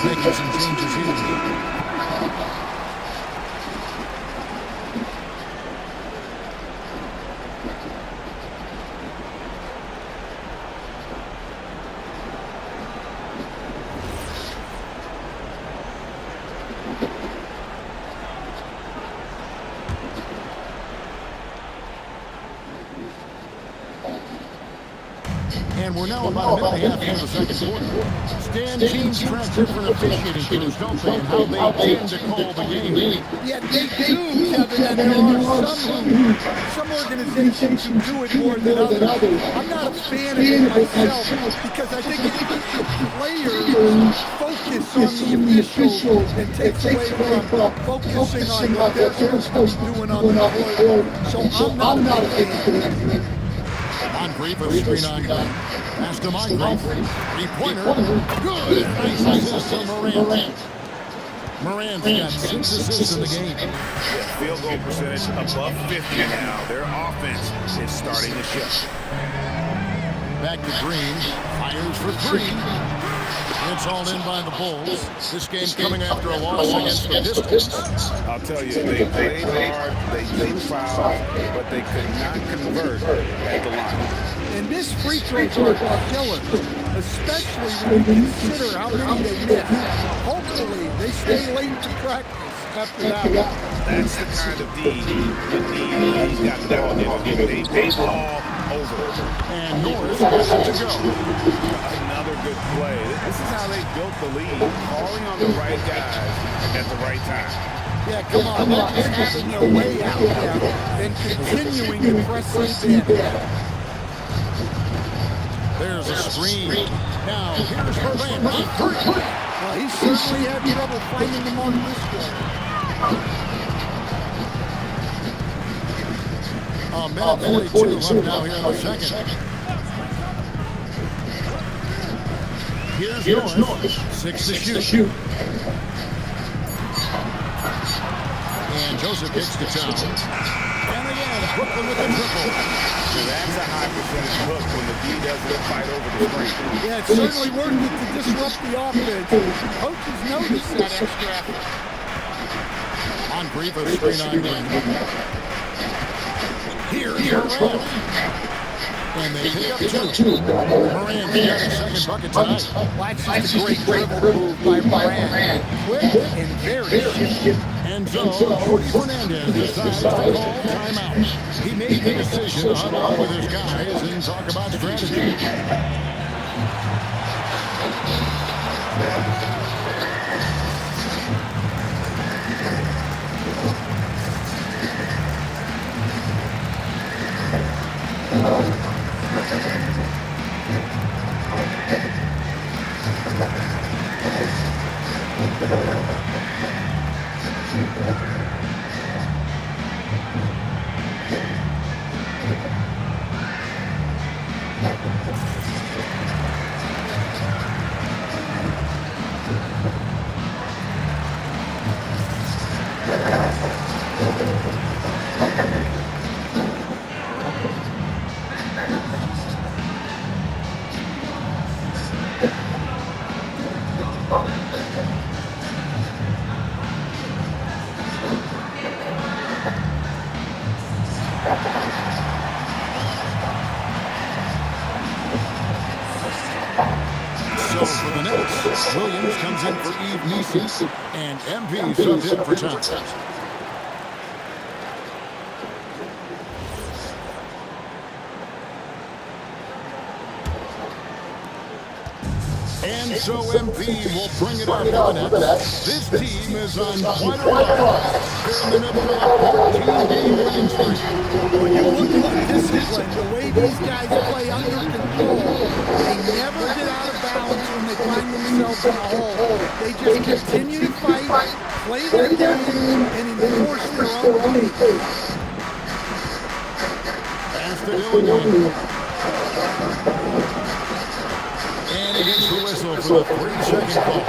making some changes here. And we're now about a minute and a half into the second quarter. Stan, teams track different officiating crews, don't they, and how they tend to call the game. Yeah, they do, Kevin, and there are some organizations who do it more than others. I'm not a fan of it myself because I think it keeps the players focused on the officials and takes away from focusing on what they're supposed to be doing on the court. So I'm not a fan. Moncrief with a screen on Glenn. Pass to Moncrief. Three-pointer. Good. Nice assist to Morant. Morant's got 6 assists in the game. Field goal percentage above 50 now. Their offense is starting to show. Back to Green. Fires for 3. It's all in by the Bulls. This game coming after a loss against the Pistons. I'll tell you, they played hard, they drew fouls, but they could not convert at the line. And this free throws are killers, especially when you consider how many they miss. Hopefully, they stay late to practice after that. That's the kind of D you need. He's got the ball in. They ball over. And Norris gets it to go. Another good play. This is how they built the lead, calling on the right guys at the right time. Yeah, come on, not just having their way out there and continuing to press us in. There's a screen. Now, here's Morant. Well, he certainly had trouble finding them on this one. A minute 42 left now here in the second. Here's Norris. 6 to shoot. And Joseph hits the town. And again, Brooklyn with the triple. So that's a high percentage hook when the D doesn't get fight over the screen. Yeah, it's certainly worth it to disrupt the offense. Coaches notice that extra effort. Moncrief, a screen on Green. Here's Morant. And they pick up 2. Morant's got a second bucket tonight. That's just a great dribble move by Morant. Quick and very shifty. And so, Jordi Fernandez decides to call timeout. He made the decision to huddle up with his guys and talk about strategy. So for the Nets, Williams comes in for Yves Missi, and MP subbed in for Thompson. And so MP will bring it up for the Nets. This team is on quite a run. They're in the middle of a 14-game winning streak. When you look at the discipline, the way these guys play under control, they never get out of balance when they find themselves in a hole. They just continue to fight, play their game, and enforce their own pace. Pass to Dillingham. And he gets the whistle for the 3-second call.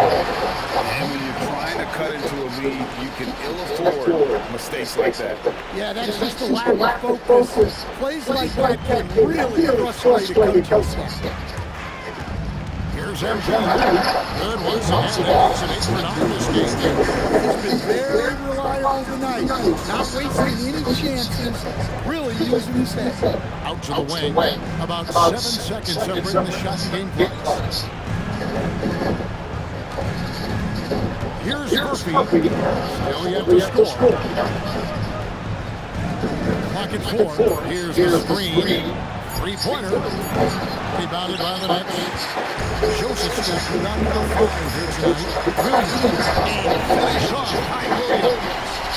And when you're trying to cut into a lead, you can ill afford mistakes like that. Yeah, that's just a lack of focus. Plays like that can really frustrate a coaching staff. Here's Here's MP. Good one. And it makes it 8 for 9 this game. He's been very reliable tonight. Not wasting any chances. Really using his head. Out to the wing. About 7 seconds to bring the shot game clock. Here's Murphy. Still yet to score. Clock at 4. Here's the screen. Three-pointer. Rebounded by the Nets. Joseph's got number 5 here tonight. Williams. And finish off by Williams.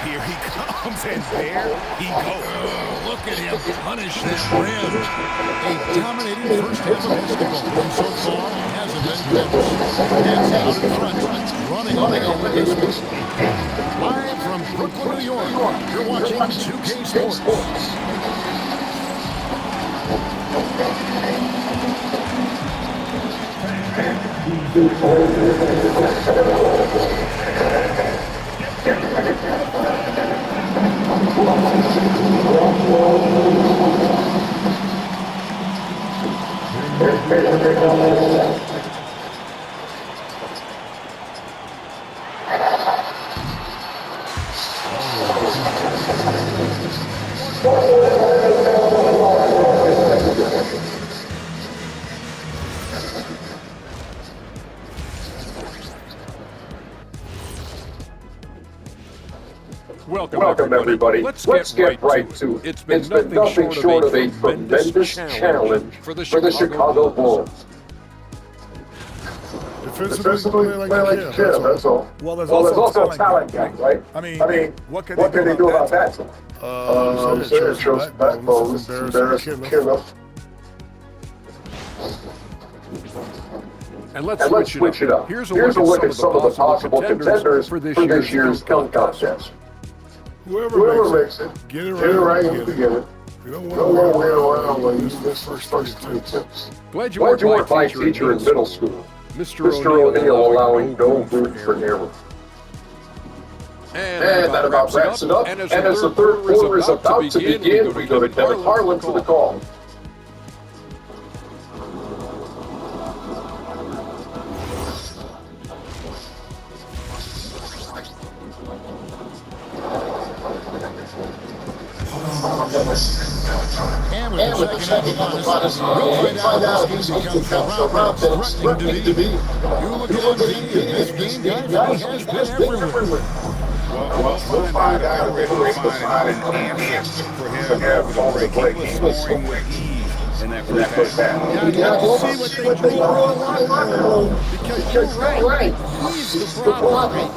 Here he comes, and there he goes. Oh, look at him punish that rim. A dominating first half of basketball. And so far, hasn't been close. Nets out in front. Running away with this one. Live from Brooklyn, New York. You're watching 2K Sports. Welcome everybody. Let's get right to it. It's been nothing short of a tremendous challenge for the Chicago Bulls. Defensively, play like a kid, that's all. Well, there's also a talent gap, right? I mean, what can they do about that? It shows backbones, embarrassing kid up. And let's switch it up. Here's a look at some of the possible contenders for this year's dunk contest. Whoever makes it, get it right in the beginning. You don't want to wait around when you miss first 32 tips. Glad you weren't my teacher in middle school. Mr. O'Neal allowing no room for error. And that about wraps it up. And as the third quarter is about to begin, we go to Devin Harlan for the call. And with the second half upon us, we'll find out how this game becomes the route that it's threatening to be. You look at MP, and this game, guys, he has been everywhere. Well, find out if we can find an answer for him over the break. He was scoring with ease in that first half. Yeah, we'll see what they do in the locker room, because you're right. He's the problem.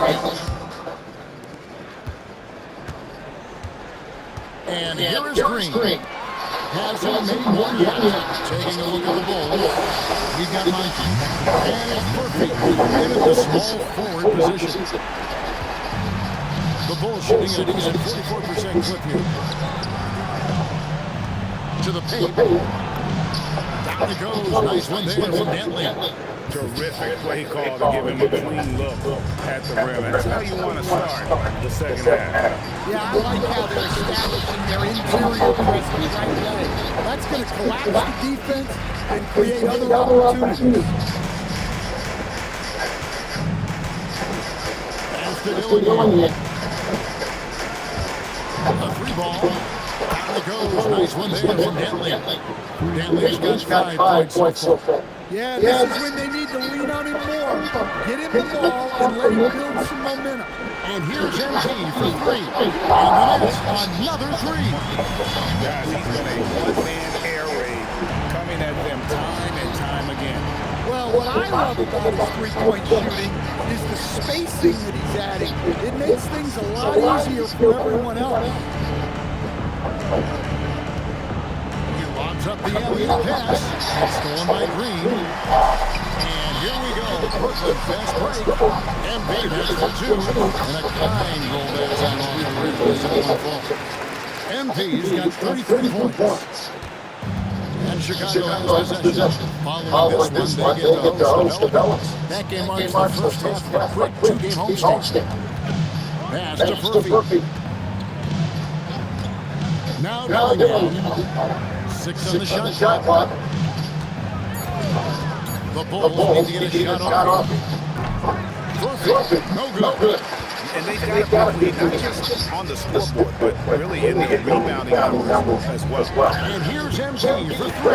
And here is Green. Has him maybe one yet. Taking a look at the Bulls. He's got Mikey. And it's Murphy in the small forward position. The Bulls shooting at a decent 44% clip here. To the paint. Down it goes. Nice one there from Dantley. Terrific play call to give him a clean look at the rim. That's how you want to start the second half. Yeah, I like how they're establishing their interior presence right away. That's going to collapse the defense and create other opportunities. As to Dillion. A free ball. Down it goes. Nice one there from Dantley. Dantley's got 5 points so far. Yeah, this is when they need to lean on him more. Get him the ball and let him build some momentum. And here's MP for 3. And it's another 3. Guys, he's been a one-man air raid coming at them time and time again. Well, what I love about his three-point shooting is the spacing that he's adding. It makes things a lot easier for everyone else. Up the alley-oop pass. It's stolen by Green. And here we go. Brooklyn fast break. MP has for 2. And a kind roll that time on the rim for the second fall. MP's got 33 points. And Chicago has possession. Following this one, they get to host the Bells. That game marks the first half of a quick 2-game homestand. Pass to Murphy. Now Dillion. 6 on the shot clock. The Bulls need to get a shot off. Perfect. No good. And they've got to be not just on the scoreboard, but really in the rebounding numbers as well. And here's MG for three.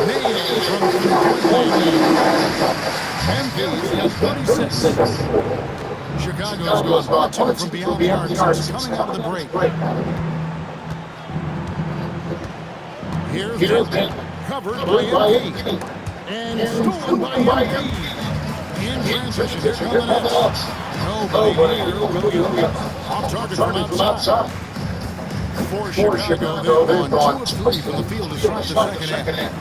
Made it from three-point line. MG's got 36. Chicago's gone 1-2 from beyond the arc since coming out of the break. Here's Pippen, covered by MG. And stolen by MG. In transition, here come the Nets. Nobody here. Off target from outside. For Chicago, they've gone 2 of 3 from the field to start the second half.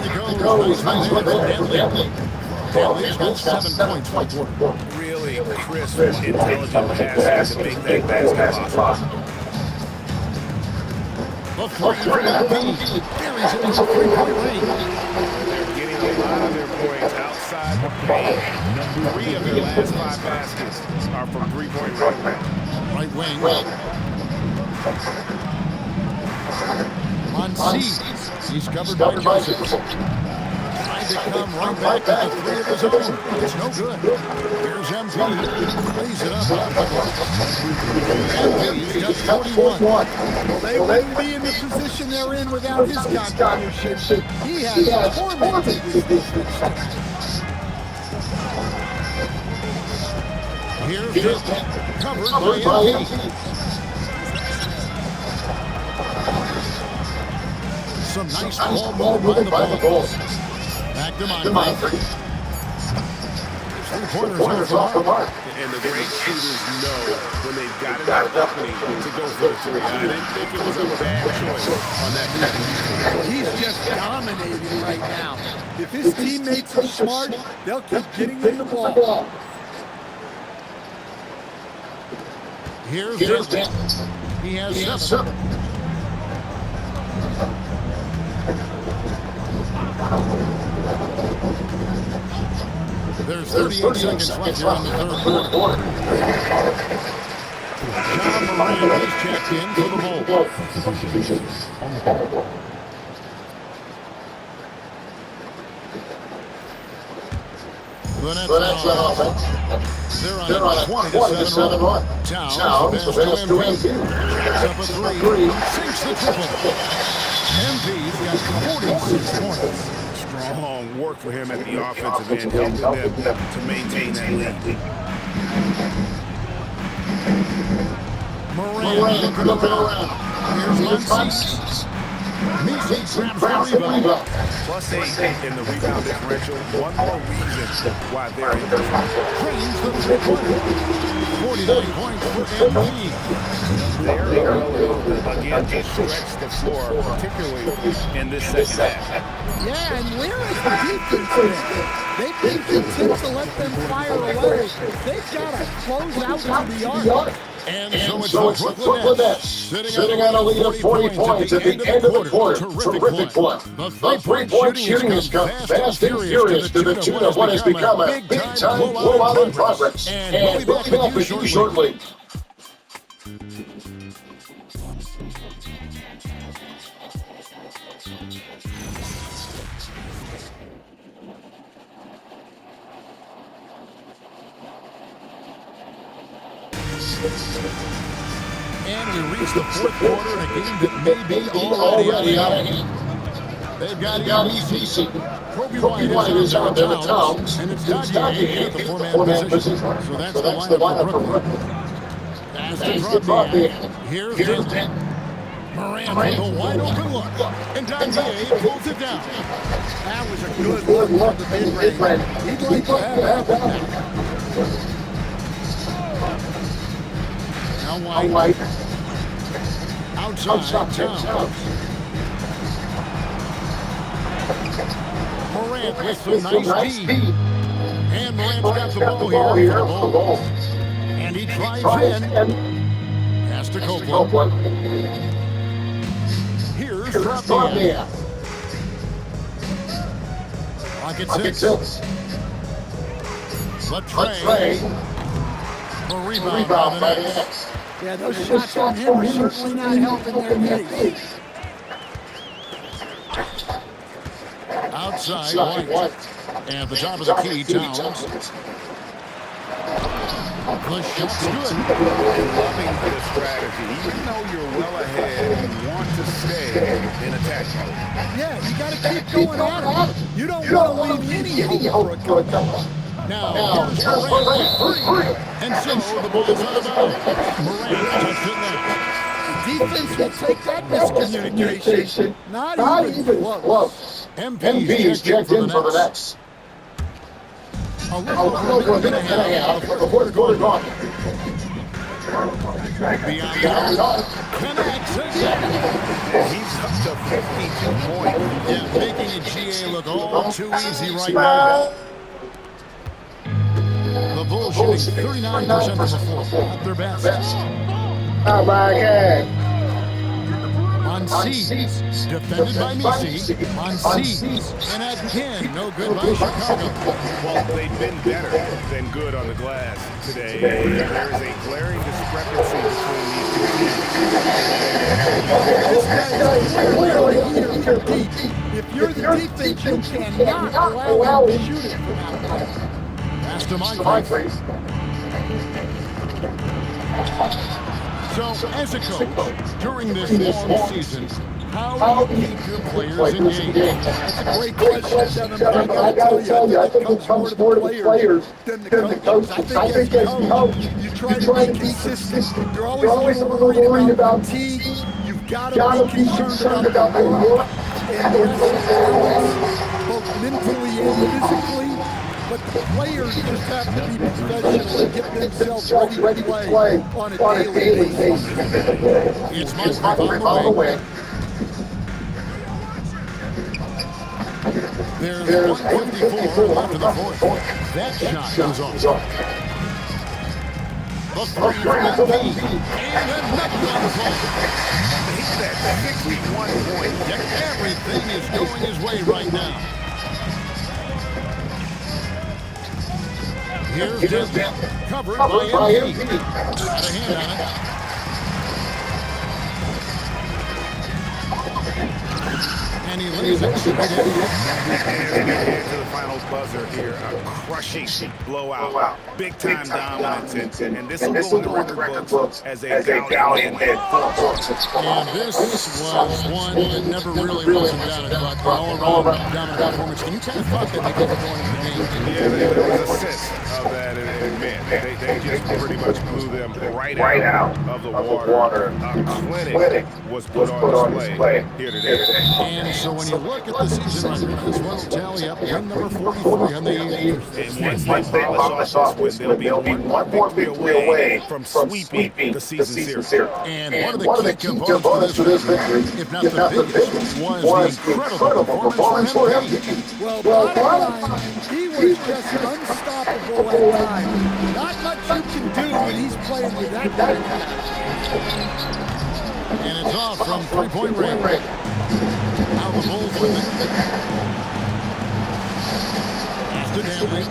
They go. Nice one there from Henley. Henley's got 7 points for the quarter. Really crisp, intelligent passes to make that basket possible. The three from MG. Carries it into three-point range. A lot of their points outside the paint. 3 of their last 5 baskets are from three-point range. Right wing. Monseed. He's covered by Joseph. Trying to come right back at the 3 of his own. It's no good. Here's MG. Plays it up. MG's got 41. Well, they wouldn't be in the position they're in without his contribution. He has tormented this defense. Here's Pippen, covered by MG. Some nice ball movement by the Bulls. Back to Moncrief. Three-pointers off the mark. And the great shooters know when they've got enough opening to go for the three. I didn't think it was a bad choice on that night. He's just dominating right now. If his teammates are smart, they'll keep getting him the ball. Here's Pippen. He has 7. There's 38 seconds left here in the third quarter. John Moran is checked in for the Bulls. The Nets on offense. They're on a 20-7 run. Towns, the best to MG. Jacks up a 3. Sinks the triple. MG's got 46 points. Strong work for him at the offensive end, helping them to maintain that lead. Moran looking around. Here's Monseed. Messi grabs the rebound. +8 in the rebound differential. One more reason why they're in the front. Drains the three-pointer. 49 points for MG. They're again to stretch the floor, particularly in this second half. Yeah, and where is the defense been? They've been content to let them fire away. They've got to close out to the arc. And so it's the Brooklyn Nets sitting on a lead of 40 points at the end of the quarter. Terrific play. The three-point shooting has come fast and furious to the tune of what has become a big-time blowout in progress. And we'll be back with you shortly. And we reach the fourth quarter in a game that may be already out of hand. They've got EC. Kobe White is out there at Towns, and it's Daggy at the four-man position. So that's the lineup for Brooklyn. As the drop in, here's Pippen. Moran with a wide-open look, and Daggy pulls it down. That was a good look from the mid-range. He'd like to have that back. Now White. Outside Towns. Morant with some nice D. And Morant's got the ball here for the Bulls. And he drives in. Pass to Copeland. Here's Trappier. Pocket six. Latrey. A rebound by the Nets. Yeah, those shots on him are certainly not helping their case. Outside White. At the top of the key, Towns. The shot's good. Loving the strategy. Even though you're well ahead, you want to stay in attack mode. Yeah, you got to keep going on it. You don't want to leave any hope for a comeback. Now, here's Morant for three. And so the ball's out of bounds. Morant touched it left. Defense will take that miscommunication. Not even close. MP's checked in for the Nets. A little over a minute and a half before the quarter gone. Beyond that, connects again. He's up to 52 points. Yeah, making a GA look all too easy right now. The Bulls shooting 39% from the floor, at their best. Oh my God. On C, defended by Misi. On C, and again, no good by Chicago. Well, they've been better than good on the glass today. There is a glaring discrepancy between these two teams. If you're the defense, you cannot allow him to shoot it from out there. Pass to Mike. So, as a coach, during this long season, how do you keep your players engaged? That's a great question, Kevin, but I got to tell you, I think it comes more to the players than the coaches. I think as a coach, you try to be consistent. You're always a little worried about fatigue. You've got to be concerned about the work and balance, both mentally and physically. But the players just have to be professional and get themselves ready to play on a daily basis. It's Musgrave on the way. There's 154 left in the fourth. That shot goes off. The three from the lead. And another on the floor. He's at 61 points. Everything is going his way right now. Here's Desmond, covered by MP. Got a hand on it. And he lays it straight in. To the final buzzer here, a crushing blowout, big-time dominance, and this will go in the record books as a valiant hit. And this was one that never really wasn't doubted, but an all-around dominant performance. Can you tell the thought that they could have going into the game? Yeah, there was a sense of that, and man, they just pretty much blew them right out of the water. A clinic was put on display here today. And so when you look at the season record, this one will tally up win number 43 on the year. And once they polish off this win, they'll be one more victory away from sweeping the season series. And one of the key components for this victory, if not the biggest, was the incredible performance for him. Well, bottom line, he was just unstoppable at times. Not much you can do when he's playing with that kind of guy. And it's off from three-point range. Now the Bulls with it. Pass to Danley.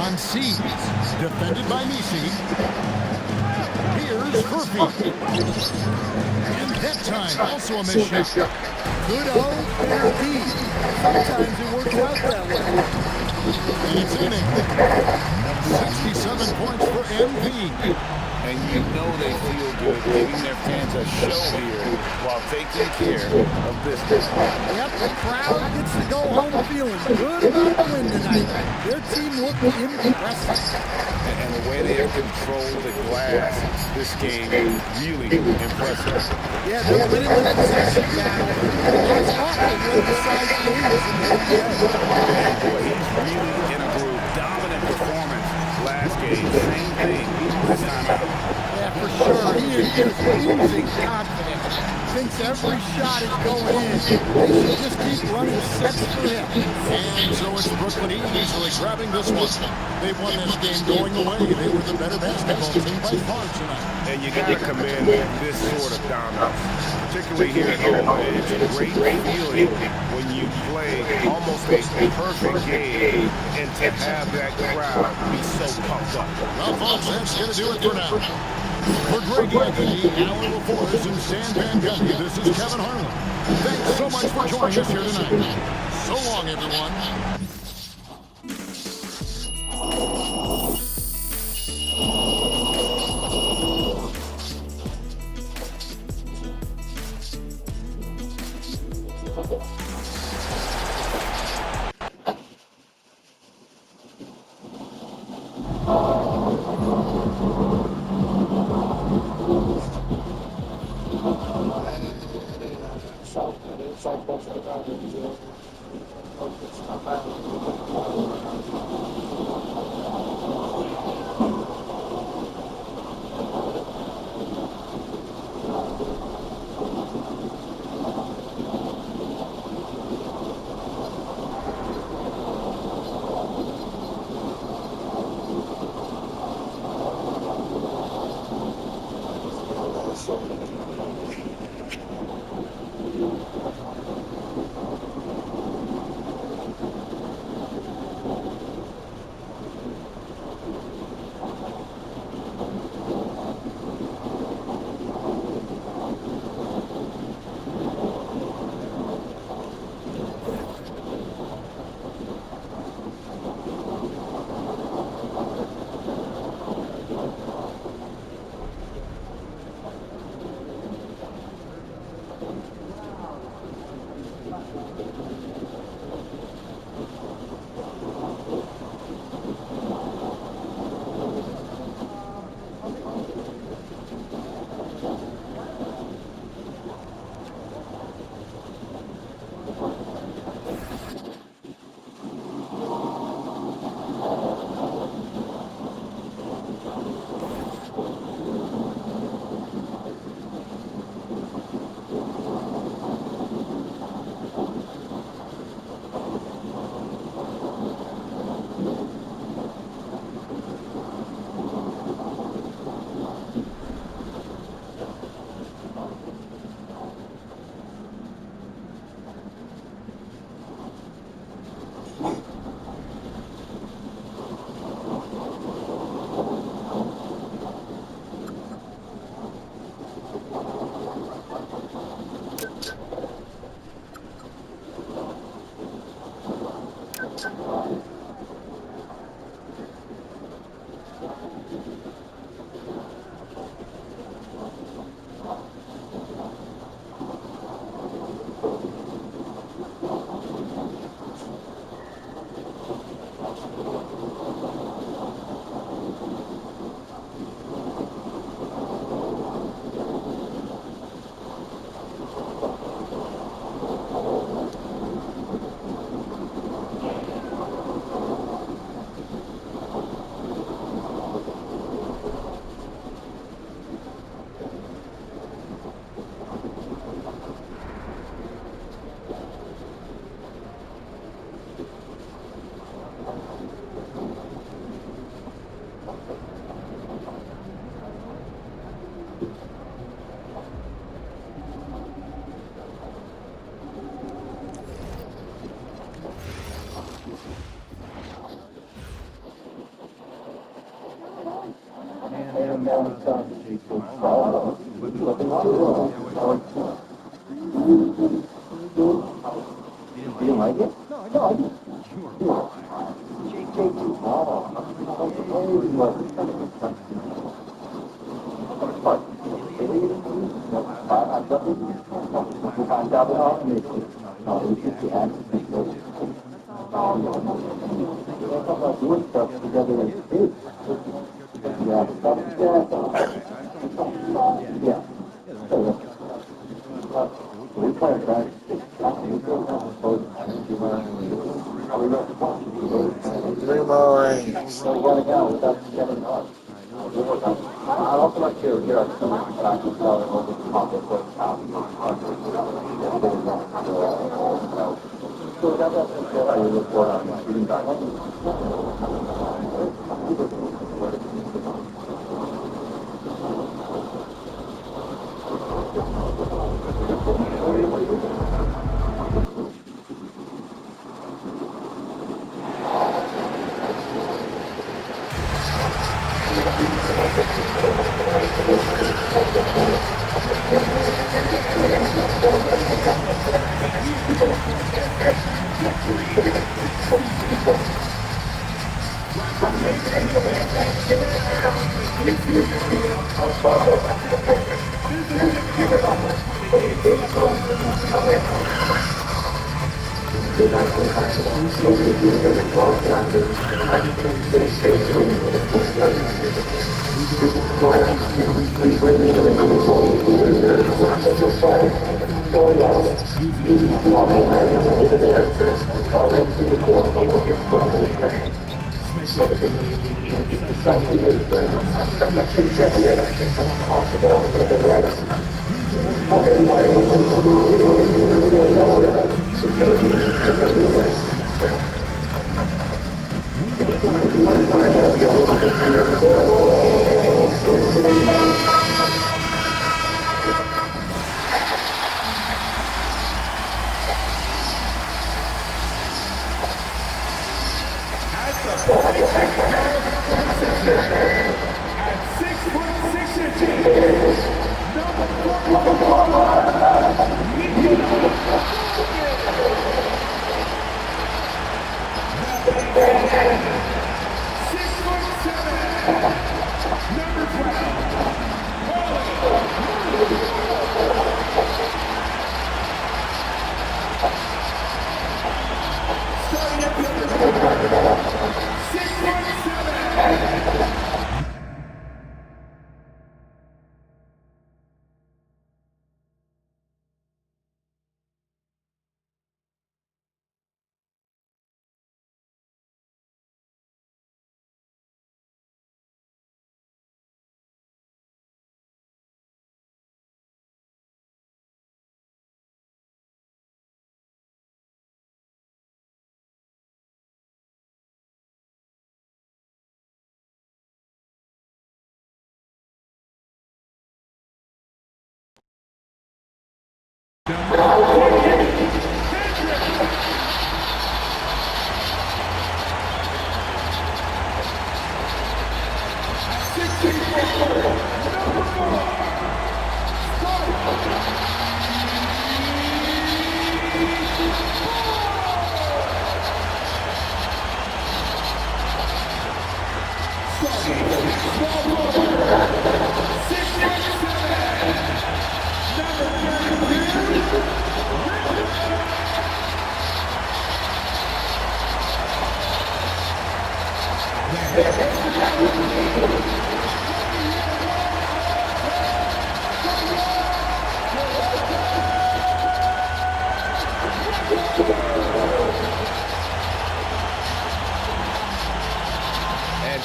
On C, defended by Misi. Here's Murphy. And that time, also a miss shot. Good old fair D. Sometimes it works out that way. And it's in it. 67 points for MP. And you know they feel good giving their fans a show here while taking care of business. Yep, the crowd gets to go home feeling good about the win tonight. Their team looked impressive. And the way they have controlled the glass this game is really impressive. Yeah, they're winning the possession battle. It's often what decides games in the NBA. Boy, he's really in a groove. Dominant performance last game. Same thing this time out. Yeah, for sure. He is just losing confidence. Thinks every shot is going in. They should just keep running sets for him. And so it's Brooklyn easily grabbing this one. They won this game going away. They were the better basketball team by far tonight. And you got to commend this sort of dominance, particularly here at home. It's a great feeling when you play almost a perfect game and to have that crowd be so pumped up. Well, folks, that's going to do it for now. For Greg Anthony, our reporters in San Van Gundy, this is Kevin Harlan. Thanks so much for joining us here tonight. So long, everyone.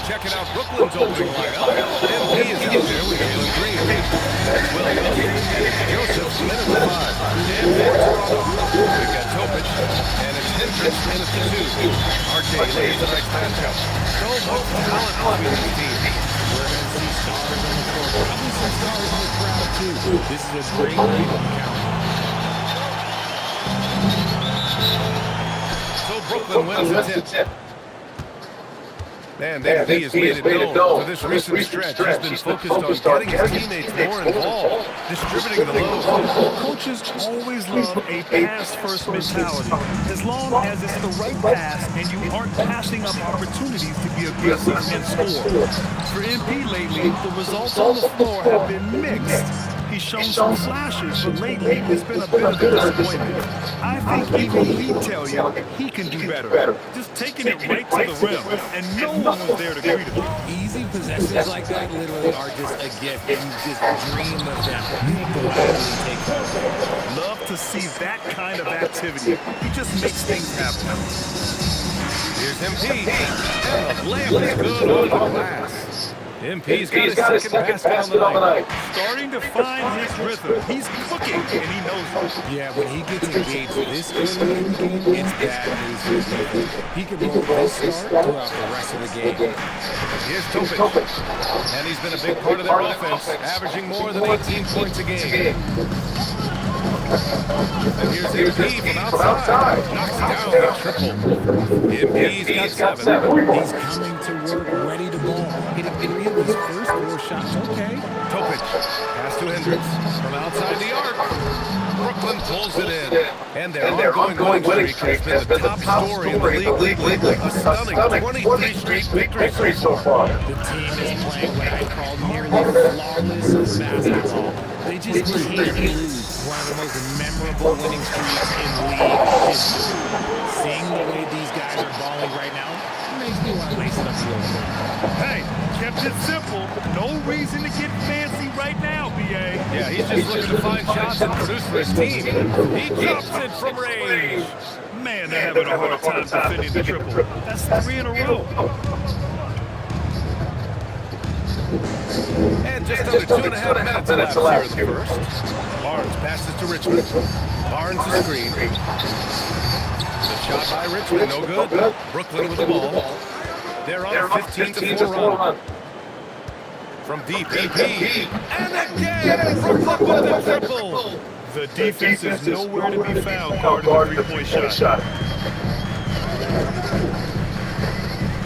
Checking out Brooklyn's opening lineup. MP is out there with Jalen Green. That's Williams. And Joseph minute to 5. And for Toronto, we've got Topic. And it's Hendricks minute to 2. RJ leads tonight's matchup. So much talent between these teams. We're going to see stars on the court. Probably some stars in the crowd, too. This is a great night on the county. So Brooklyn wins the tip. And MP has made it known for this recent stretch. He's been focused on getting his teammates more involved, distributing the load. Coaches always love a pass-first mentality. As long as it's the right pass and you aren't passing up opportunities to be aggressive and score. For MP lately, the results on the floor have been mixed. He's shown some flashes, but lately it's been a bit of a disappointment. I think even he'd tell you he can do better. Just taking it right to the rim, and no one was there to greet him. Easy possessions like that literally are just a gift, and you just dream of them. You go out and take them. Love to see that kind of activity. He just makes things happen. Here's MP, and the layup is good on the glass. MP's got his second basket on the night. Starting to find his rhythm. He's cooking, and he knows it. Yeah, when he gets engaged this early in the game, it's bad news for him. He can roll this start throughout the rest of the game. Here's Topic, and he's been a big part of their offense, averaging more than 18 points a game. And here's MP from outside. Knocks down the triple. MP's got 7. He's coming to work, ready to ball. Hitting 3 of his first 4 shots. Okay. Topic, pass to Hendricks from outside the arc. Brooklyn pulls it in. And their ongoing winning streak has been the top story in the league lately. A stunning 23 straight victories so far. The team is playing what I call nearly flawless basketball. They just can't lose. One of the most memorable winning streaks in league history. Seeing the way these guys are balling right now makes me want to lace it up a little bit. Hey, kept it simple. No reason to get fancy right now, B.A. Yeah, he's just looking to find shots and produce for his team. He drops it from range. Man, they're having a hard time defending the triple. That's 3 in a row. And just under 2.5 minutes elapsed here in the first. Barnes passes to Richmond. Barnes the screen. The shot by Richmond, no good. Brooklyn with the ball. They're on a 15-4 run. From deep, AP. And again, Brooklyn with the triple. The defense is nowhere to be found guarding the three-point shot.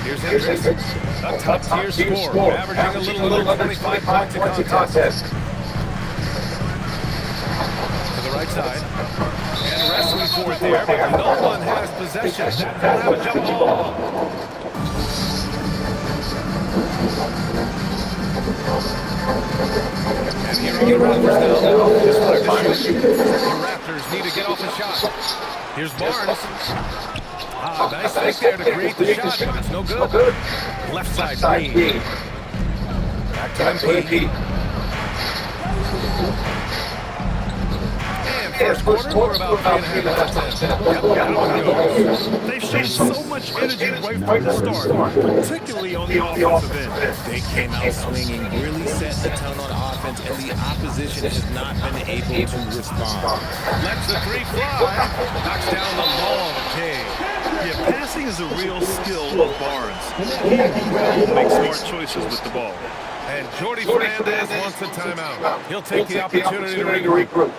Here's Hendricks, a top-tier scorer, averaging a little over 25 points a contest. To the right side, and wrestling for it there, but no one has possession. They'll have a jump ball. And here are the Raptors now. Just wanted to shoot. The Raptors need to get off the shot. Here's Barnes. Nice fake there to create the shot, but it's no good. Left side, Green. Back to MP. And first quarter, we're about 3.5 minutes in. They've shown so much energy right from the start, particularly on the offensive end. They came out swinging, really set the tone on offense, and the opposition has not been able to respond. Lets the three fly. Knocks down the long K. Yeah, passing is a real skill of Barnes. He will make smart choices with the ball. And Jordi Fernandez wants a timeout. He'll take the opportunity to regroup.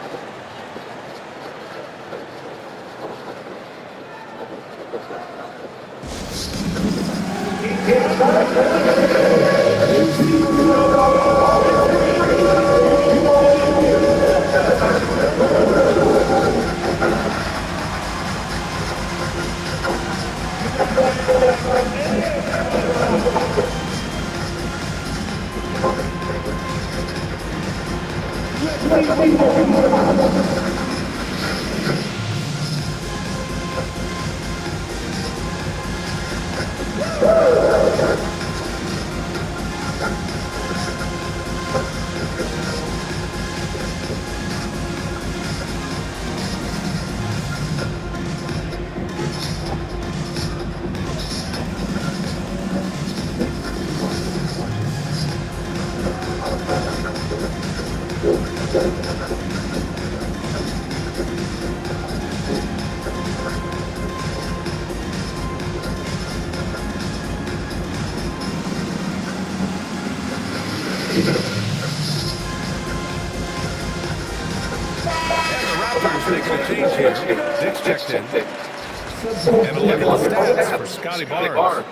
Dick's checked in. And a look at the stats for Scotty Barnes.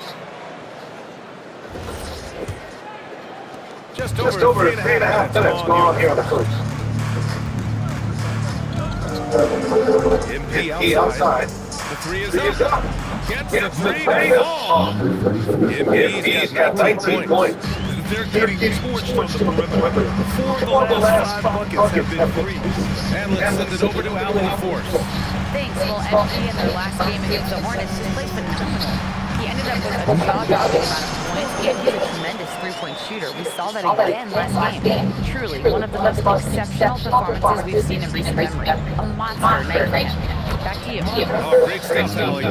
Just over 3.5 minutes gone here on the first. MP outside. The three is up. Gets the three. They all. MP's got 19 points. They're getting torched on the perimeter. 4 of the last 5 buckets have been threes. And let's send it over to Allen Force. Thanks. Well, MG in their last game against the Hornets just played phenomenal. He ended up with a jaw-dropping amount of points, and he's a tremendous three-point shooter. We saw that again last game. Truly, one of the most exceptional performances we've seen in recent memory. A monster night for him. Back to you. Oh, great stuff, Allie.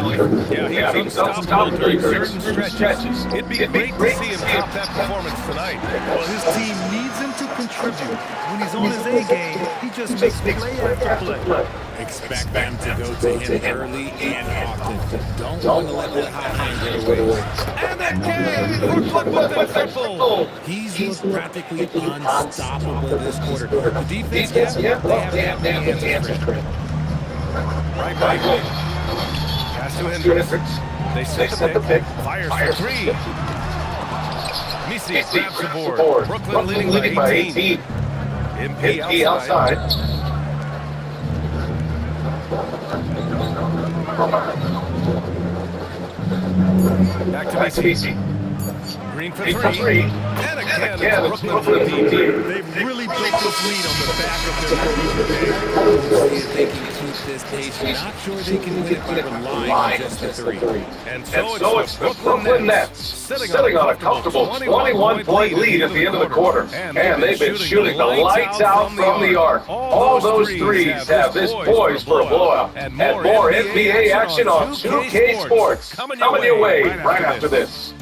Yeah, he's unstoppable during certain stretches. It'd be great to see him top that performance tonight. Well, his team needs him to contribute. When he's on his A game, he just makes play after play. Expect them to go to him early and often. Don't want to let that hot hand get away. And again, Brooklyn with the triple. He's looked practically unstoppable this quarter. The defense, they haven't had the answers for him. Right. Pass to Hendricks. They set the pick. Fires for three. Misi grabs the board. Brooklyn leading by 18. MP outside. Back to BC. Green for three. And again, it's Brooklyn for the deep. They've really built this lead on the back of their rookie. We'll see if they can keep this pace. Not sure they can win it by relying on just the three. And so it's the Brooklyn Nets sitting on a comfortable 21-point lead at the end of the quarter. And they've been shooting the lights out from the arc. All those threes have this poised for a blowout. And more NBA action on 2K Sports coming your way right after this.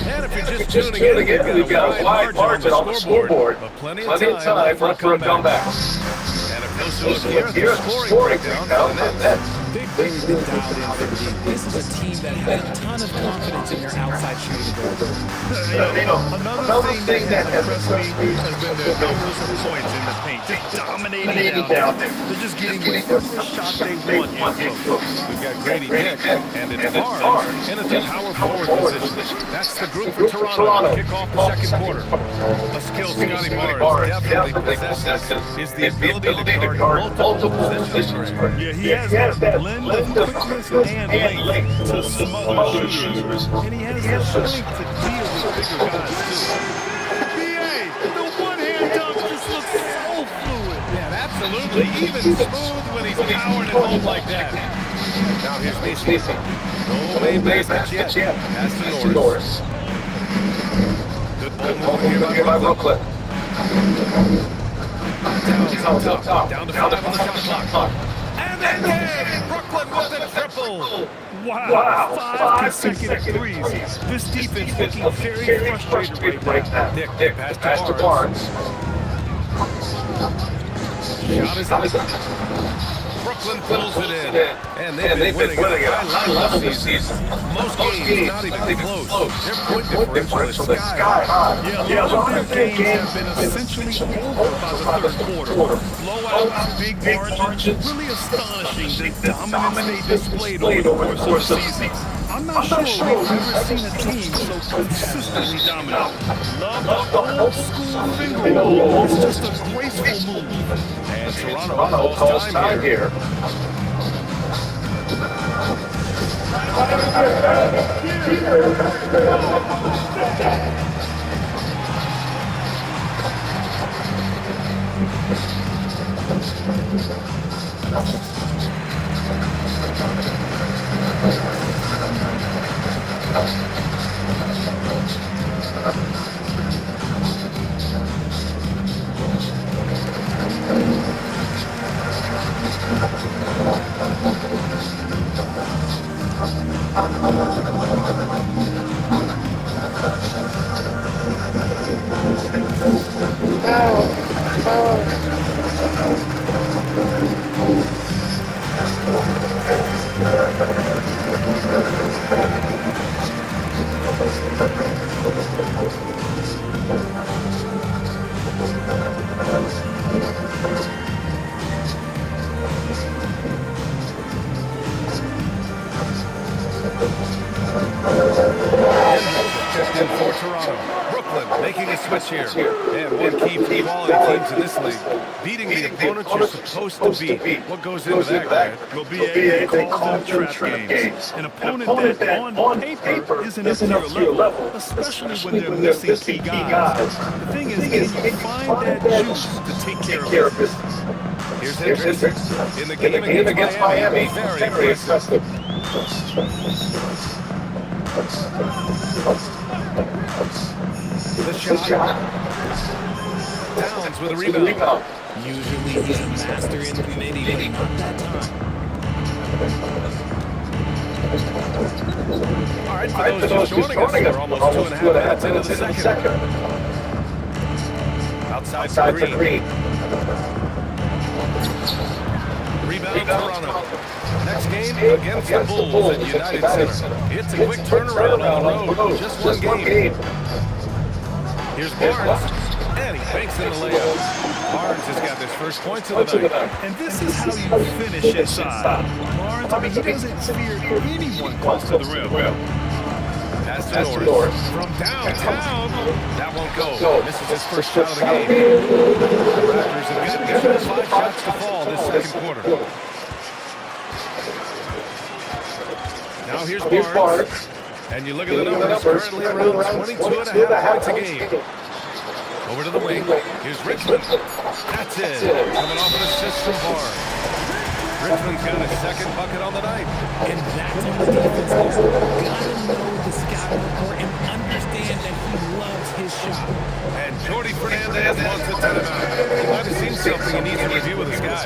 And if you're just tuning in, we've got a wide margin on the scoreboard, but plenty of time left for a comeback. And a closer look here at the scoring breakdown for the Nets. Big Ben's been dialed in for deep. This is a team that has a ton of confidence in their outside shooting ability. Another thing that has impressed me has been their numbers of points in the paint. Just dominating down there. They're just getting whatever shot they want in close. We've got Grady Dick, and it's Barnes, and it's a power forward position. That's the group for Toronto to kick off the second quarter. A skill Scotty Barnes definitely possesses is the ability to guard multiple positions. Yeah, he has that blend of quickness and length to smother shooters. And he has the strength to deal with bigger guys, too. BA, the one-hand dunk just looks so fluid. Yeah, absolutely. Even smooth when he's powering it home like that. Now here's Macy. No main basket yet. Pass to Norris. Good ball movement here by Brooklyn. Towns on top. Down to 5 on the shot clock. And again, Brooklyn with a triple. Wow. 5 consecutive threes. This defense looking very frustrated right now. Dick, pass to Barnes. Shot is up. Brooklyn pulls it in. And they've been winning at a high level this season. Most games not even close. Their point differential is sky high. Yeah, a lot of their games have been essentially over by the third quarter. Blowouts, big margins, really astonishing the dominance they displayed over the course of the season. I'm not sure we've ever seen a team so consistently dominant. Love the old school finger roll. It's just a graceful move. And Toronto calls time here. For Toronto, Brooklyn making a switch here. And one key for quality teams in this league. Beating the opponent you're supposed to beat. What goes into that, Grant? Well, BA, they call them trap games. An opponent that on paper isn't up to your level, especially when they're missing key guys. The thing is, can you find that juice to take care of business? Here's Hendricks in the game against Miami. Very impressive. The shot. Towns with a rebound. Usually he's a master in the committee, but not that time. All right, for those just joining us, we're almost 2.5 minutes into the second. Outside to Green. Rebound Toronto. Next game against the Bulls at United Center. It's a quick turnaround on the road. Just one game. Here's Barnes. And he banks in the layup. Barnes has got his first points of the night. And this is how you finish inside. I mean, he doesn't fear anyone close to the rim. Pass to Norris. From downtown, that won't go. Misses his first shot of the game. The Raptors have got 5 shots to fall this second quarter. Now here's Barnes. And you look at the numbers, currently around 22.5 points a game. Over to the wing. Here's Richmond. That's it. Coming off an assist from Barnes. Richmond's got his second bucket on the night. And that's on the defense there. Gotta know the scouting report and understand that he loves his shot. And Jordi Fernandez wants a timeout. He might have seen something he needs to review with his guy.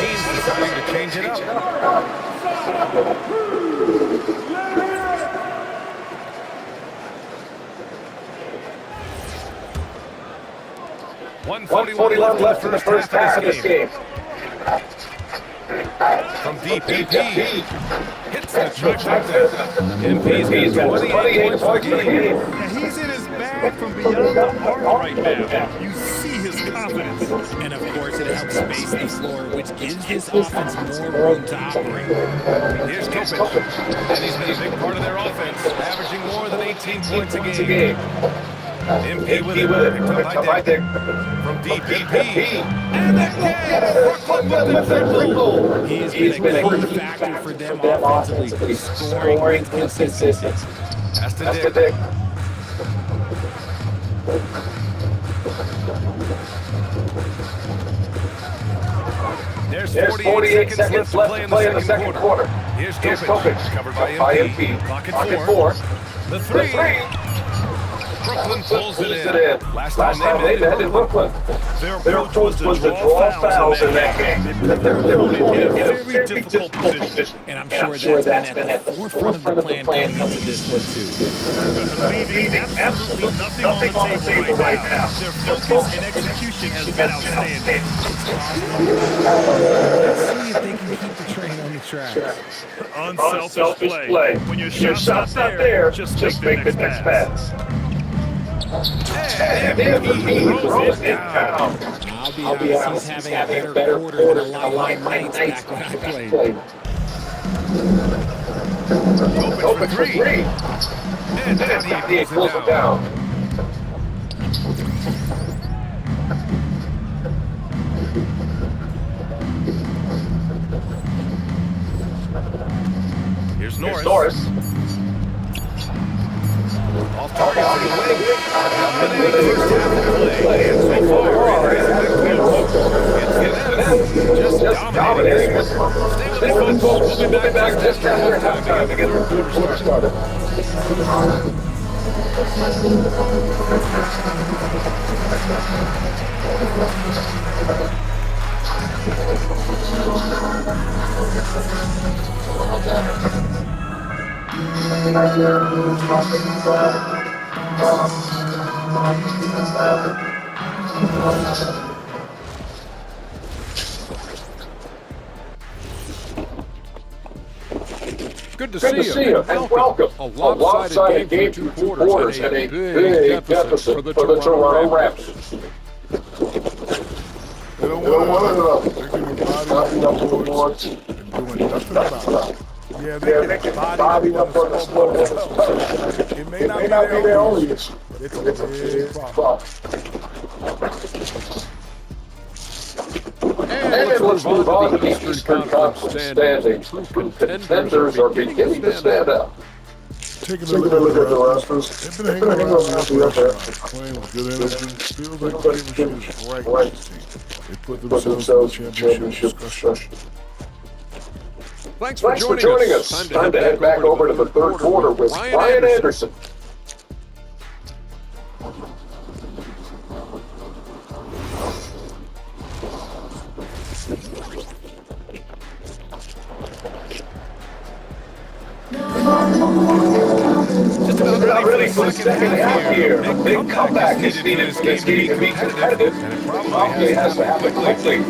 He's deciding to change it up. 141 left in the first half of this game. From deep, MP hits the trifecta. MP's got 28 points for the game. And he's in his bag from beyond the arc right now. You see his confidence. And of course, it helps space the floor, which gives this offense more room to operate. Here's Topic, and he's been a big part of their offense, averaging more than 18 points a game. MP with it, picked up high deck. From deep, MP. And again, Brooklyn with the triple. He has been a key factor for them offensively, scoring with consistency. Pass to Dick. There's 48 seconds left to play in the second quarter. Here's Topic, covered by MP. Clock at 4. The three. Brooklyn pulls it in. Last time they met in Brooklyn. Their approach was to draw fouls in that game. They put their opponent in a very difficult position. And I'm sure that's been at the forefront of the plan going into this one, too. Leaving absolutely nothing on the table right now. Their focus and execution has been outstanding. Let's see if they can keep the train on the tracks. Unselfish play. When your shot's not there, just make the next pass. And MP throws it down. I'll be honest, he's having a better quarter than a lot of my nights back when I played. Open for three. And he pulls it down. Here's Norris. Off target for the wing. Dominating the first half of the play. And so far, it's just dominating. Stay with us, folks. We'll be back just after halftime to get our quarter started. Good to see you, and welcome. A lopsided game through 2 quarters and a big deficit for the Toronto Raptors. They don't want to know. They're getting bodied up the boards and doing nothing about it. Yeah, they get bodied up on the slow. It may not be their only issue, but it's a big problem. And let's move on to the Eastern Conference standings. True contenders are beginning to stand up. Taking a look at the Raptors, they've been hanging around the upper echelon, playing with good energy. Feels like the chemistry is right with this team. They put themselves in the championship discussion. Thanks for joining us. Time to head back over to the third quarter with Ryan Anderson. Just about Ready for the second half here. A big comeback is needed for this game to be competitive, and it probably has to happen quickly.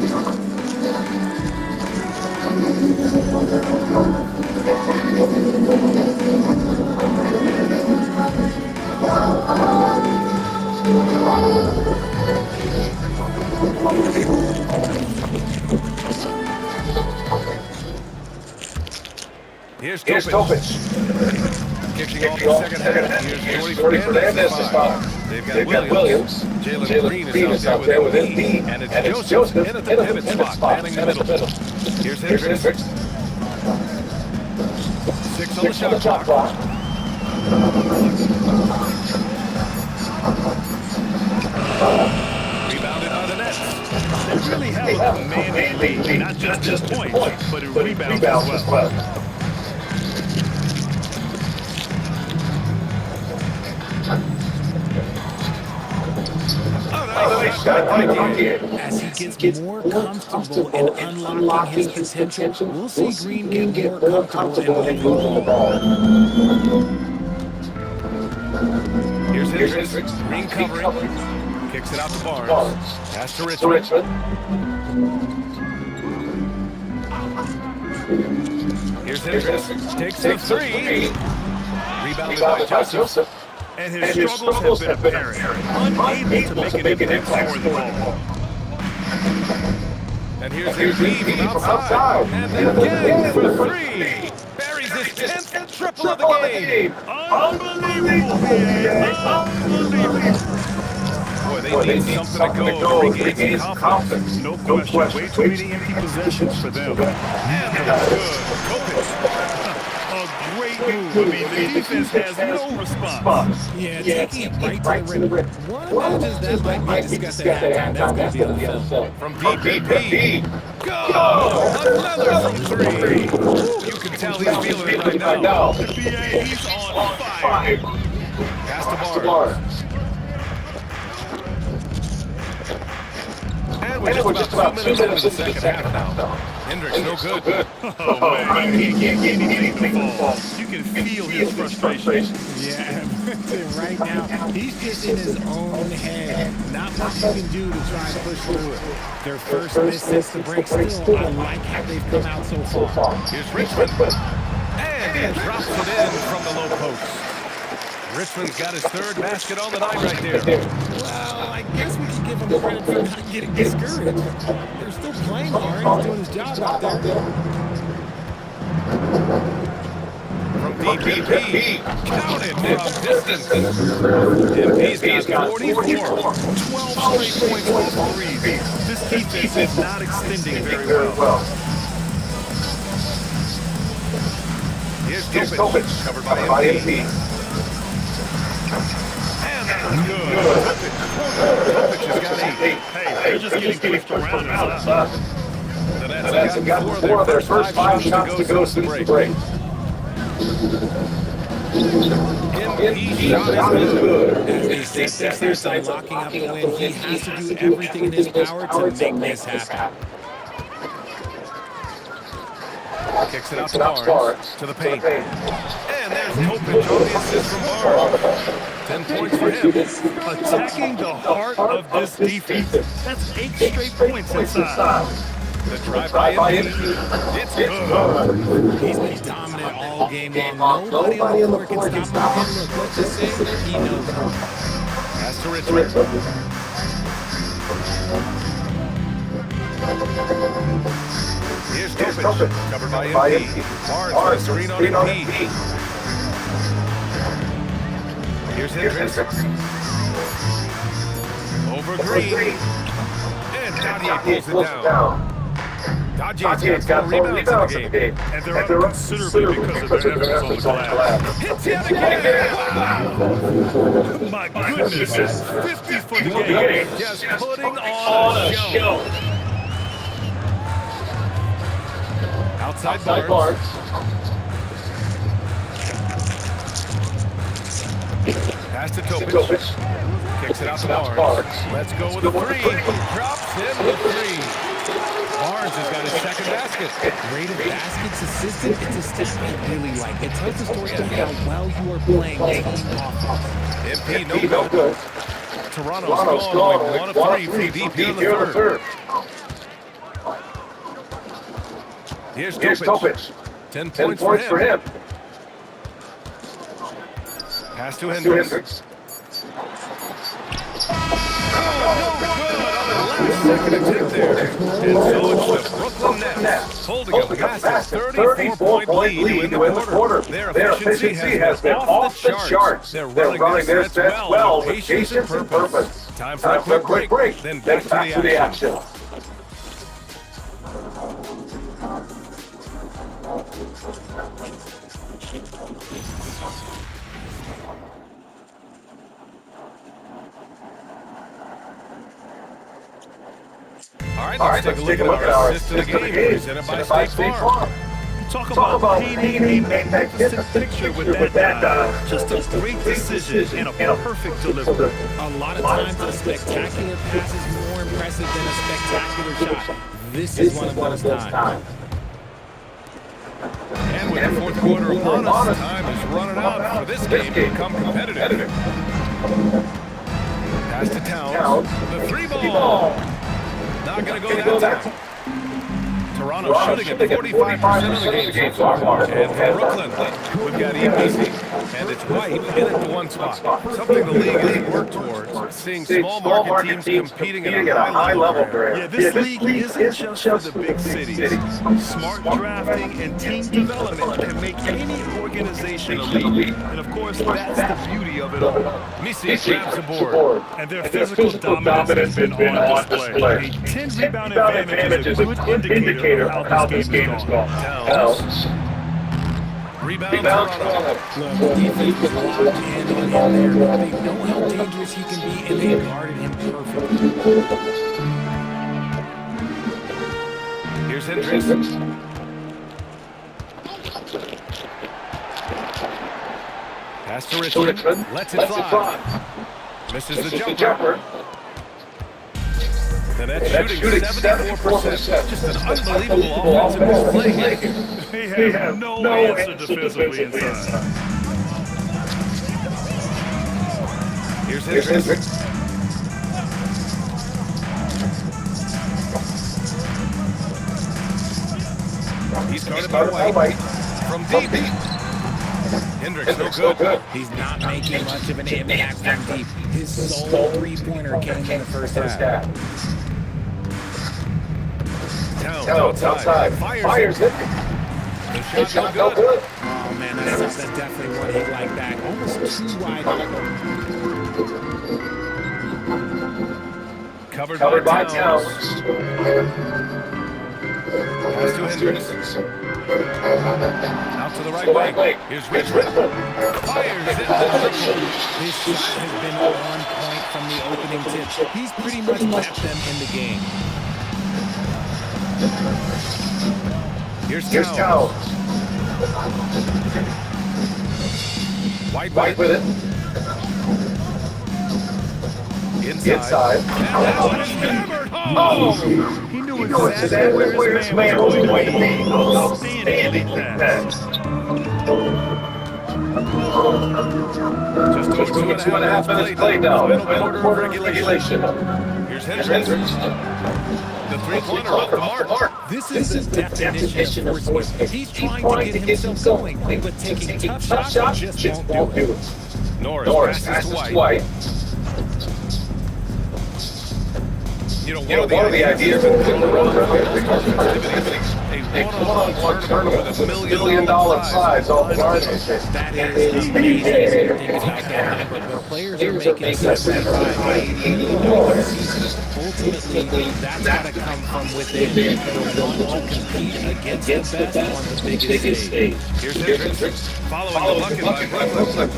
Here's Here's Topic. Topic. Kicking off the second half. Here's Jordy Fernandez at 5. They've got Williams. Jalen Green is out there with Embiid. And it's Joseph in at the pivot spot, manning the middle. Here's Hendricks. 6 on the shot clock. Rebounded by the Nets. They really have a commanding lead, not just points, but in rebounds as well. As he gets more comfortable in unlocking his potential, we'll see Green get more comfortable in moving the ball. Here's Hendricks. Green covering. Kicks it out to Barnes. Pass to Richmond. Here's Hendricks. Takes the three. Rebounded by Joseph. And his struggles have been apparent. Unable to make an impact for the ball. And here's Embiid from outside. And again for three. Buries his 10th triple of the game. Unbelievable, man. Unbelievable. Boy, they need something to go to regain some confidence. No question. Way too many empty possessions for them. And good. Kopic. A great move. I mean, the defense has no response. Yeah, taking it right to the rim. One imagines that might be discussed at halftime. That's going to be on the film. From DPP. Go! Another from three. Ooh, you can tell he's feeling it right now. The BA, he's on fire. Pass to Barnes. And we're just about 2 minutes into the second half now. Hendricks, no good. Oh, man, he can't get anything to fall. You can feel his frustration. Yeah, right now, he's just in his own head. Not much you can do to try and push through it. Their first miss since the break still. I like how they've come out so far. Here's Richmond. And he drops it in from the low post. Richmond's got his 3rd basket on the night right there. Well, I guess we should give him credit for not getting discouraged. They're still playing hard. He's doing his job out there. From DPP, counted from distance. MP's got 44. 12 straight points off threes. This defense is not extending very well. Here's Kopic, covered by MP. And that was good. Kopic has got 8. Hey, they're just getting pushed around inside. The Nets have gotten 4 of their first 5 shots to go since the break. MP shot is good. As they set their sights on locking up the win, he has to do everything in his power to make this happen. Kicks it out to Barnes, to the paint. And there's Kopic on the assist from Barnes. 10 points for him. Attacking the heart of this defense. That's 8 straight points inside. The drive by MP. It's good. He's been dominant all game long. Nobody on the court can stop him. Look, let's just say he knows it. Pass to Richmond. Here's Kopic, covered by MP. Barnes, screen on MP. Here's Hendricks. Over Green. And Dottier pulls it down. Dodgers got 4 rebounds in the game. And they're up considerably because of their efforts on the glass. Hits yet again! My goodness, 50 for the game. Just putting on a show. Outside Barnes. Pass to Topic. Kicks it out to Barnes. Let's go with the three. Drops in the three. Barnes has got his second basket. Rated baskets assisted, it's a stat I really like. It tells the story of how well you are playing team offense. MP no good. Toronto's gone only 1 of 3 from deep here in the third. Here's Topic. 10 points for him. Pass to Hendricks. Second attempt there. And so it's the Brooklyn Nets holding a massive 34-point lead in the quarter. Their efficiency has been off the charts. They're running their sets well with patience and purpose. Time for a quick break, then back to the action. All right, let's take a look at our assist to the game presented by State Farm. Talk about painting a magnificent picture with that, just a great decision and a perfect delivery. A lot of times a spectacular pass is more impressive than a spectacular shot. This is one of those times. And with the fourth quarter upon us, time is running out for this game to become competitive. Pass to Towns. The 3-ball. Not going to go that time. Toronto shooting at 45% of the game so far. And for Brooklyn, we've got EPC, and it's White in at the 1 spot. Something the league has worked towards, seeing small market teams competing at a high level. Yeah, this league isn't just for the big cities. Smart drafting and team development can make any organization elite. And of course, that's the beauty of it all. Misi grabs the board. And their physical dominance has been on display. A 10-rebound advantage is a good indicator of how this game is going. Towns. Rebound Toronto. Look, the defense was locked in on him there. They know how dangerous he can be, and they guarded him perfectly. Here's Hendricks. Pass to Richmond. Lets it fly. Misses the jumper. The Nets shooting 74%. Just an unbelievable offensive display here. They have no answer defensively inside. Here's Hendricks. He's guarded by White. From deep. Hendricks no good. He's not making much of an impact from deep. His sole three-pointer came in the first half. Towns outside. Fires it. The shot no good. Oh man, that's definitely one hit like that. Almost too wide open. Covered by Towns. Pass to Hendricks. Out to the right wing. Here's Richmond. Fires it. This shot has been on point from the opening tip. He's pretty much kept them in the game. Here's Towns. White with it. Inside. Oh! He knew exactly where his man was going to be. Outstanding pass. Just over 2.5 minutes played now. Final quarter regulation. Here's Hendricks. The three-pointer off the mark. This is the definition of force. He's trying to get himself going, but taking tough shots just won't do it. Norris passes to White. You know, one of the ideas of the road a one-on-one tournament with $1 million prize all That is amazing to think about that. But when players are making $75, $80 ultimately that's got to come from within. They want to compete against the best on the biggest stage. Here's Hendricks following the bucket by Brooklyn.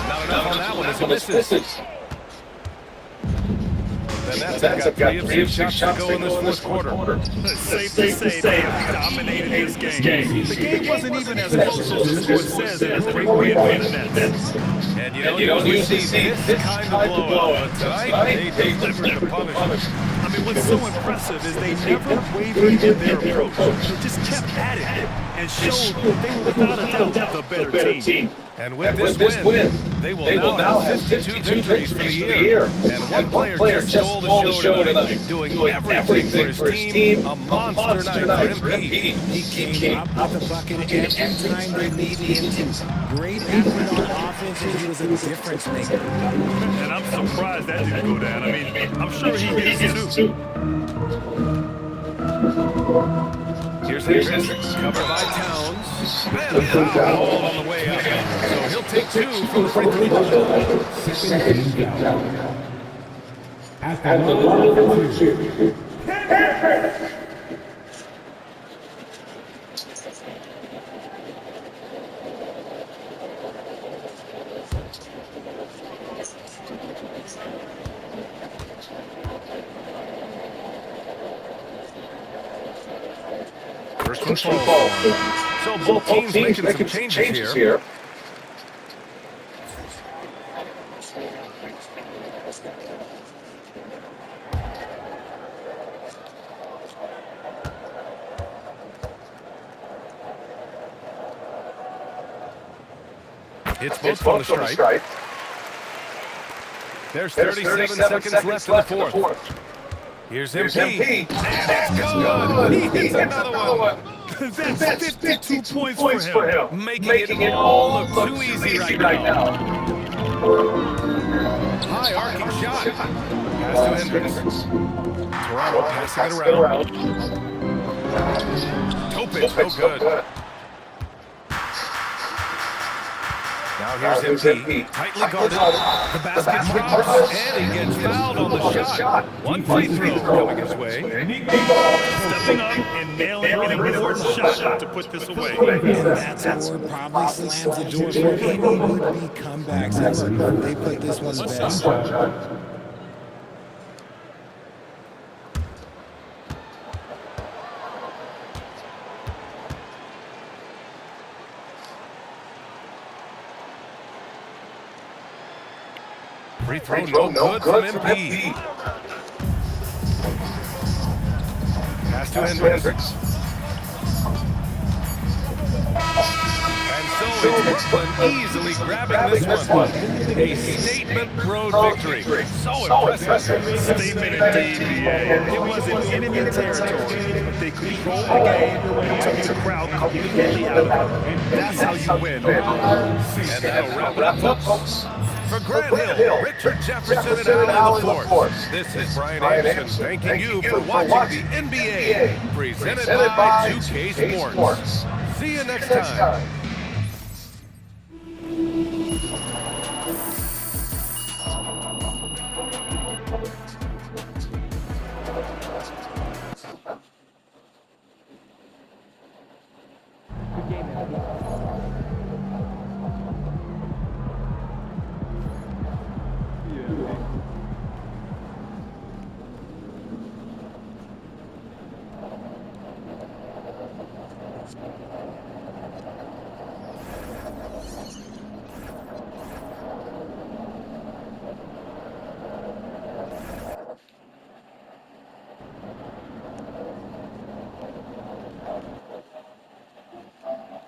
Not enough on that one as he misses. And that's got 3 of 6 shots to go in this fourth quarter. It's safe to say they have dominated this game. The game wasn't even as close as the score says in a great way to the Nets. And you don't usually see this kind of blowout, but tonight they delivered the punishment. I mean, what's so impressive is they never wavered in their approach. They just kept at it and showed they were without a doubt the better team. And with this win, they will now have 52 victories for the year. And one player just stole the show tonight, doing everything for his team. A monster night for MP. He came up with a bucket every time they needed him to. Great effort on offense, and he was a difference maker. And I'm surprised that didn't go down. I mean, I'm sure he is too. Here's Hendricks, covered by Towns. And a foul on the way up. So he'll take 2 from the free throw line. At the line of 2. First one falls. So both teams making some changes here. It's both on the strike. There's 37 seconds left in the fourth. Here's MP. And it's good. He hits another one. That's 52 points for him. Making it all look too easy right now. High arcing shot. Pass to Hendricks. Toronto passing it around. Topic, no good. Now here's MP, tightly guarded, the basket drops, and he gets fouled on the shot. One free throw coming his way. Stepping up and nailing an important shot to put this away. And that score probably slams the door for any would-be comebacks. They put this one to bed. Free throw, no good from MP. Pass to Hendricks. And so it's Brooklyn easily grabbing this one. A statement road victory. So impressive. Statement indeed, BA. It wasn't enemy territory, but they controlled the game and took the crowd completely out of it. That's how you win. And that'll wrap it up, folks. For Grant Hill, Richard Jefferson, and Alan LaForce, this is Brian Anderson thanking you for watching the NBA presented by 2K Sports. See you next time.